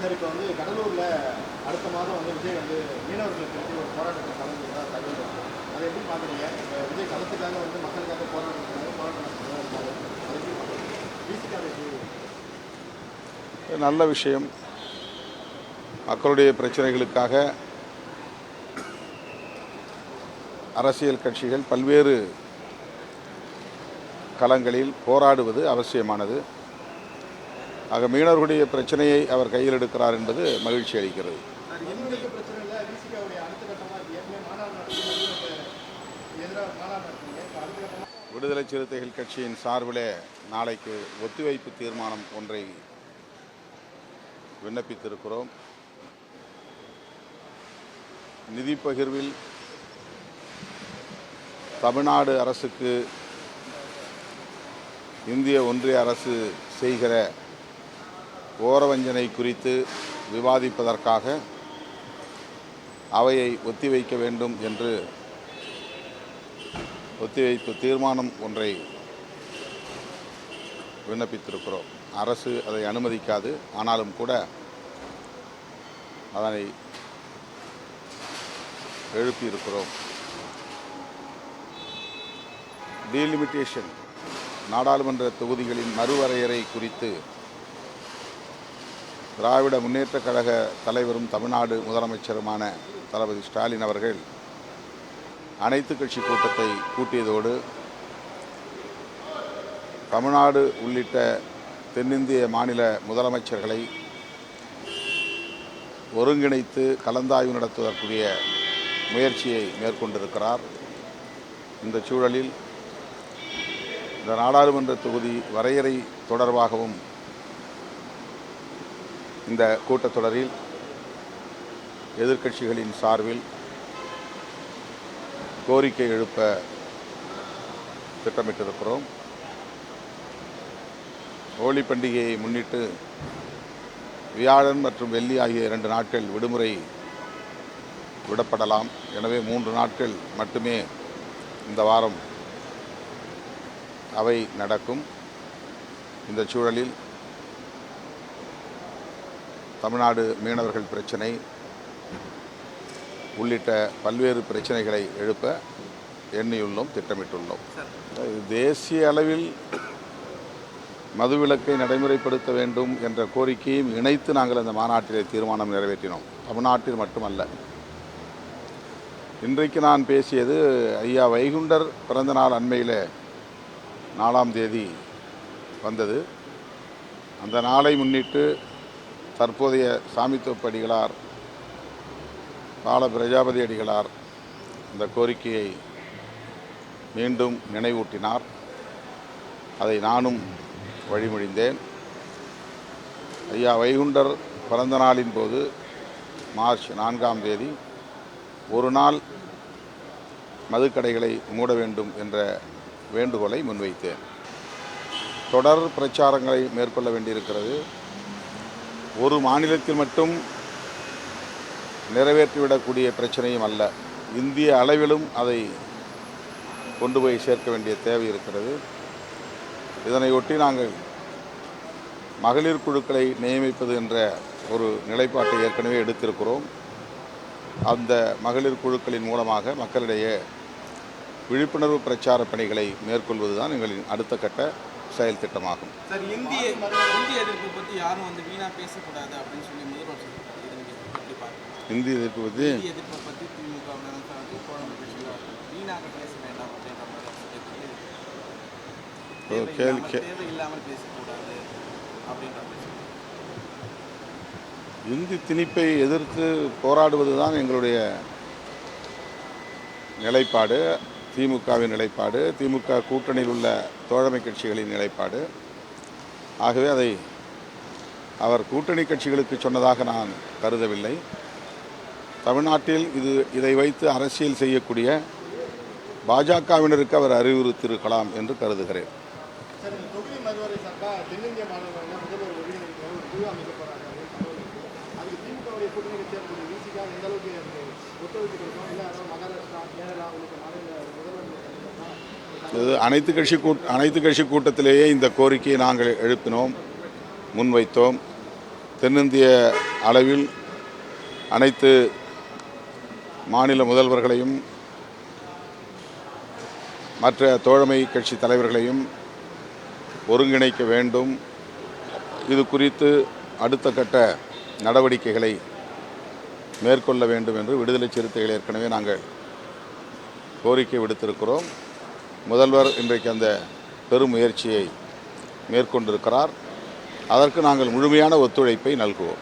Sir இப்போ வந்து கடலூரில் அடுத்த மாதம் வந்து விஜய் வந்து மீனவர்களுக்கு பற்றி ஒரு போராட்டத்தை கலந்துருந்தா தகவல் வருது. அதை எப்படி பார்க்குறீங்க? விஜய் களத்துக்காக வந்து மக்களுக்காக போராட்டம் நடத்துறதா இருக்காரு. அதை எப்படி பார்க்குறீங்க? பிசிக்காக நல்ல விஷயம். மக்களுடைய பிரச்சனைகளுக்காக அரசியல் கட்சிகள் பல்வேறு களங்களில் போராடுவது அவசியமானது. ஆக மீனவர்களுடைய பிரச்சனையை அவர் கையில் எடுக்கிறார் என்பது மகிழ்ச்சி அளிக்கிறது. விடுதலை சிறுத்தைகள் கட்சியின் சார்பில் நாளைக்கு ஒத்திவைப்பு தீர்மானம் ஒன்றை விண்ணப்பித்திருக்கிறோம். நிதி பகிர்வில் தமிழ்நாடு அரசுக்கு இந்திய ஒன்றிய அரசு செய்கிற ஓரவஞ்சனை குறித்து விவாதிப்பதற்காக அவையை ஒத்திவைக்க வேண்டும் என்று ஒத்திவைப்பு தீர்மானம் ஒன்றை விண்ணப்பித்திருக்கிறோம். அரசு அதை அனுமதிக்காது. ஆனாலும் கூட அதனை எழுப்பியிருக்கிறோம். டீலிமிட்டேஷன் நாடாளுமன்ற தொகுதிகளின் மறுவரையறை குறித்து திராவிட முன்னேற்றக் கழக தலைவரும் தமிழ்நாடு முதலமைச்சருமான தளபதி ஸ்டாலின் அவர்கள் அனைத்து கட்சி கூட்டத்தை கூட்டியதோடு தமிழ்நாடு உள்ளிட்ட தென்னிந்திய மாநில முதலமைச்சர்களை ஒருங்கிணைத்து கலந்தாய்வு நடத்துவதற்குரிய முயற்சியை மேற்கொண்டிருக்கிறார். இந்த சூழலில் இந்த நாடாளுமன்ற தொகுதி வரையறை தொடர்பாகவும் இந்த கூட்டத்தொடரில் எதிர்க்கட்சிகளின் சார்பில் கோரிக்கை எழுப்ப திட்டமிட்டிருக்கிறோம். ஹோலி பண்டிகையை முன்னிட்டு வியாழன் மற்றும் வெள்ளி ஆகிய 2 நாட்கள் விடுமுறை விடப்படலாம். எனவே 3 நாட்கள் மட்டுமே இந்த வாரம் அவை நடக்கும். இந்த சூழலில் தமிழ்நாடு மீனவர்கள் பிரச்சனை உள்ளிட்ட பல்வேறு பிரச்சனைகளை எழுப்ப எண்ணியுள்ளோம், திட்டமிட்டுள்ளோம். தேசிய அளவில் மதுவிலக்கை நடைமுறைப்படுத்த வேண்டும் என்ற கோரிக்கையும் இணைத்து நாங்கள் அந்த மாநாட்டிலே தீர்மானம் நிறைவேற்றினோம். தமிழ்நாட்டில் மட்டுமல்ல. இன்றைக்கு நான் பேசியது ஐயா வைகுண்டர் பிறந்தநாள் அண்மையில் 4ஆம் தேதி வந்தது. அந்த நாளை முன்னிட்டு தற்போதைய சாமித்தோப்பு அடிகளார் பால பிரஜாபதி அடிகளார் இந்த கோரிக்கையை மீண்டும் நினைவூட்டினார். அதை நானும் வழிமொழிந்தேன். ஐயா வைகுண்டர் பிறந்த நாளின் போது மார்ச் 4ஆம் தேதி ஒரு நாள் மதுக்கடைகளை மூட வேண்டும் என்ற வேண்டுகோளை முன்வைத்தேன். தொடர் பிரச்சாரங்களை மேற்கொள்ள வேண்டியிருக்கிறது. ஒரு மாநிலத்தில் மட்டும் நிறைவேற்றிவிடக்கூடிய பிரச்சனையும் அல்ல. இந்திய அளவிலும் அதை கொண்டு போய் சேர்க்க வேண்டிய தேவை இருக்கிறது. இதனையொட்டி நாங்கள் மகளிர் குழுக்களை நியமிப்பது என்ற ஒரு நிலைப்பாட்டை ஏற்கனவே எடுத்திருக்கிறோம். அந்த மகளிர் குழுக்களின் மூலமாக மக்களிடையே விழிப்புணர்வு பிரச்சார பணிகளை மேற்கொள்வதுதான் எங்களின் அடுத்த கட்ட செயல் திட்டமாகும். சார், இந்திய எதிர்ப்பு பற்றி யாரும் வந்து வீணாக பேசக்கூடாது அப்படின்னு சொல்லி முதல்வர் இந்திய எதிர்ப்பு பற்றி திமுக வீணாக பேச வேண்டாம் அப்படின்ற தேவையில்லாமல் பேசக்கூடாது அப்படின்ற இந்தி திணிப்பை எதிர்த்து போராடுவதுதான் எங்களுடைய நிலைப்பாடு, திமுகவின் நிலைப்பாடு, திமுக கூட்டணியில் உள்ள தோழமை கட்சிகளின் நிலைப்பாடு. ஆகவே அதை அவர் கூட்டணி கட்சிகளுக்கு சொன்னதாக நான் கருதவில்லை. தமிழ்நாட்டில் இதை வைத்து அரசியல் செய்யக்கூடிய பாஜகவினருக்கு அவர் அறிவுறுத்தியிருக்கலாம் என்று கருதுகிறேன். இது அனைத்து கட்சி கூட்டத்திலேயே இந்த கோரிக்கையை நாங்கள் எழுப்பினோம், முன்வைத்தோம். தென்னிந்திய அளவில் அனைத்து மாநில முதல்வர்களையும் மற்ற தோழமை கட்சி தலைவர்களையும் ஒருங்கிணைக்க வேண்டும். இது குறித்து அடுத்த கட்ட நடவடிக்கைகளை மேற்கொள்ள வேண்டும் என்று விடுதலை சிறுத்தைகள் ஏற்கனவே நாங்கள் கோரிக்கை விடுத்திருக்கிறோம். முதல்வர் இன்றைக்கு அந்த பெரும் முயற்சியை மேற்கொண்டிருக்கிறார். அதற்கு நாங்கள் முழுமையான ஒத்துழைப்பை நல்குவோம்.